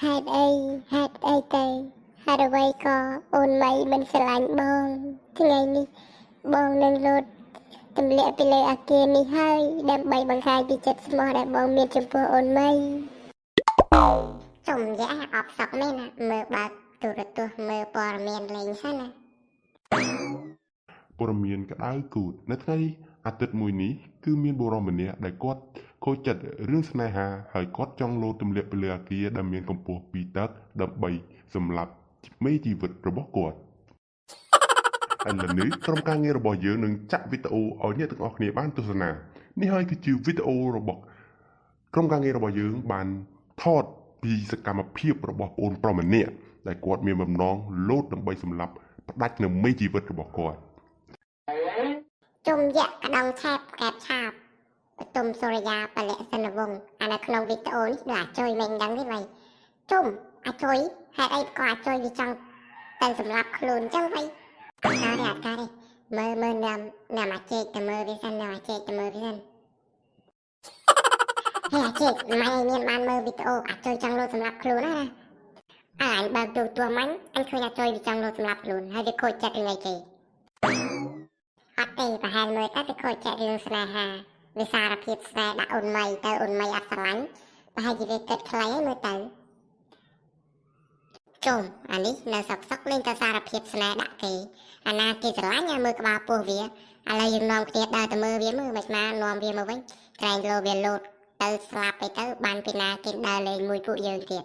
ហេតុអីទៅហេតុអ្វីក៏អូនម៉ៃមិនស្រឡាញ់បងថ្ងៃនេះបងនឹងលោតទម្លាក់ពីលើអាគារនេះហើយដើម្បីបង្ហាញពីចិត្តស្មោះដែលបងមានចំពោះអូនម៉ៃចំយ៉ាអបសក់មែនណាមើលបើកទូរទស្សន៍មើលព័ត៌មានលេងសិនណាព័ត៌មានក្តៅគូតនៅថ្ងៃអាទិត្យមួយនេះគឺមានបុរសម្នាក់ដែលគាត់ខូចចិត្តរឿងស្នេហាហើយគាត់ចង់លោតទម្លាក់ពីលើអាគារដែលមានកម្ពស់2តឹកដើម្បីសម្លាប់មេជីវិតរបស់គាត់ឥឡូវនេះក្រុមការងាររបស់យើងនឹងចាក់វីដេអូឲ្យអ្នកទាំងអស់គ្នាបានទស្សនានេះហើយគឺជាវីដេអូរបស់ក្រុមការងាររបស់យើងបានថតពីសកម្មភាពរបស់ប្អូនប្រុសម្នាក់ដែលគាត់មានបំណងលោតដើម្បីសម្លាប់ផ្ដាច់នៅមេជីវិតរបស់គាត់ជុំយ៉ាក់កដងឆាបកែបឆាបបតុមសូរិយាពលៈសិនវង្សអានៅក្នុងវីដេអូនេះគឺអាចុយមិនដឹងទេវ៉ៃជុំអាចុយហេតុអីក៏អាចុយវាចង់តែសម្រាប់ខ្លួនចឹងវ៉ៃអត់ការទេមើលណាមអាចេកទៅមើលវាសិនណាមអាចេកទៅមើលវាសិនហេអាចេកម៉ែមានបានមើលវីដេអូអាចុយចង់លោតសម្រាប់ខ្លួនណាអញបើកទូទួលមាញ់អញឃើញអាចុយវាចង់លោតសម្រាប់ខ្លួនហើយវាខូចចិត្តរឿងអីគេអត់ទេប្រហែលមើលតែខូចចិត្តរឿងស្នេហាវាសារភាពស្នេហ៍ដាក់អូនម៉ៃទៅអូនម៉ៃអត់ស្រឡាញ់ប្រហែលជាវាគិតខ្លីហើយមើលទៅជុំអានេះនៅសក់លេងតែសារភាពស្នេហ៍ដាក់គេអាណាគេស្រឡាញ់មើលក្បាលពោះវាឥឡូវយើងនាំគ្នាដើរទៅមើលវាមើលមិនស្មាននាំវាមកវិញក្រែងលោវាលោតទៅស្លាប់ទៅបានពីណាគេដើរលេងមួយពួកយើងទៀត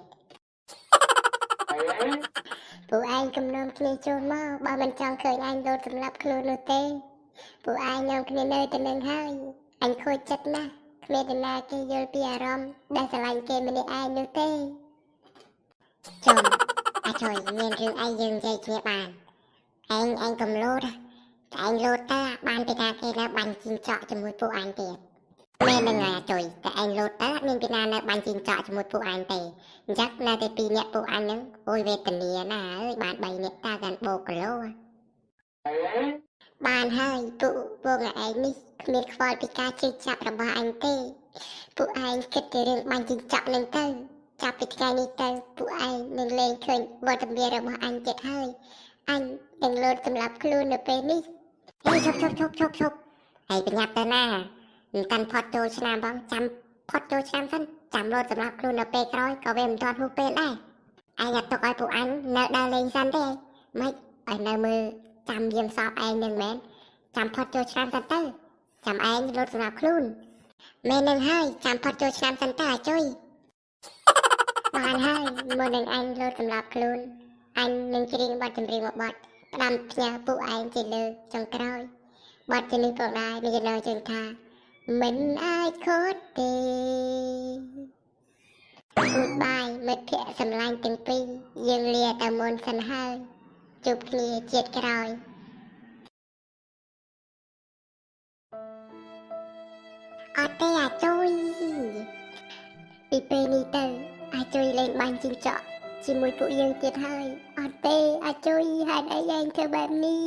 ពួកឯងគំនុំគ្នាចូលមកបើមិនចង់ឃើញអញលោតសម្រាប់ខ្លួននោះទេពួកឯងនាំគ្នានៅទៅនឹងហើយអញខូចចិត្តណាស់គ្មាននរណាគេយល់ពីអារម្មណ៍ដែលស្រឡាញ់គេម្នាក់ឯងនោះទេចំអាចុយមានរឿងអីយើងនិយាយគ្នាបានឯងកំលោតតែឯងលោតទៅបានពីណាគេនៅបាញ់ជីងចក់ជាមួយពួកឯងទៀតមែននឹងអាចុយតែឯងលោតទៅអត់មានពីណានៅបាញ់ជីងចក់ជាមួយពួកឯងទេអញ្ចឹងនៅតែ2នាក់ពួកអញហ្នឹងអូយវេទនាណាអើយបាន3នាក់តាកាន់បោកគីឡូបានហើយពួកឯងនេះគ្មានខ្វល់ពីការជិះចាប់របស់អញទេពួកឯងគិតទៅរឿងបាញ់ជីងចក់នឹងទៅចាប់ពីថ្ងៃនេះទៅពួកឯងនឹងលេងឃើញវត្តមានរបស់អញទៀតហើយអញនឹងលោតសម្រាប់ខ្លួននៅពេលនេះហេឈប់ហើយប្រញាប់ទៅណាមិនកាន់ផុតចូលឆ្នាំបងចាំផុតចូលឆ្នាំសិនចាំលោតសម្រាប់ខ្លួននៅពេលក្រោយក៏វាមិនទាន់ហួសពេលដែរឯងអត់ទុកឲ្យពួកអញនៅដើរលេងសិនទេមិនឲ្យនៅមើលចាំយាមសពឯងនឹងមែនចាំផុតចូលឆ្នាំសិនទៅចាំឯងលោតសម្រាប់ខ្លួនមែននឹងហើយចាំផុតចូលឆ្នាំសិនទៅអាចុយបានហើយមុននឹងអញលោតសម្រាប់ខ្លួនអញនឹងច្រៀងបទចម្រៀងមួយបទផ្ដាំផ្ញើពួកឯងជាលើកចុងក្រោយបទនេះផងដែរមានចំណងជើងថាមិនអាចខុសទេគូតបាយមិត្តភក្តិសម្លាញ់ទាំងពីរយើងលាតែមុនសិនហើយជួបគ្នាជាតិក្រោយអត់ទេអាចុយពីពេលនេះទៅអាចុយលេងបាញ់ជីងចក់ជាមួយពួកយើងទៀតហើយអត់ទេអាចុយហេតុអីឯងធ្វើបែបនេះ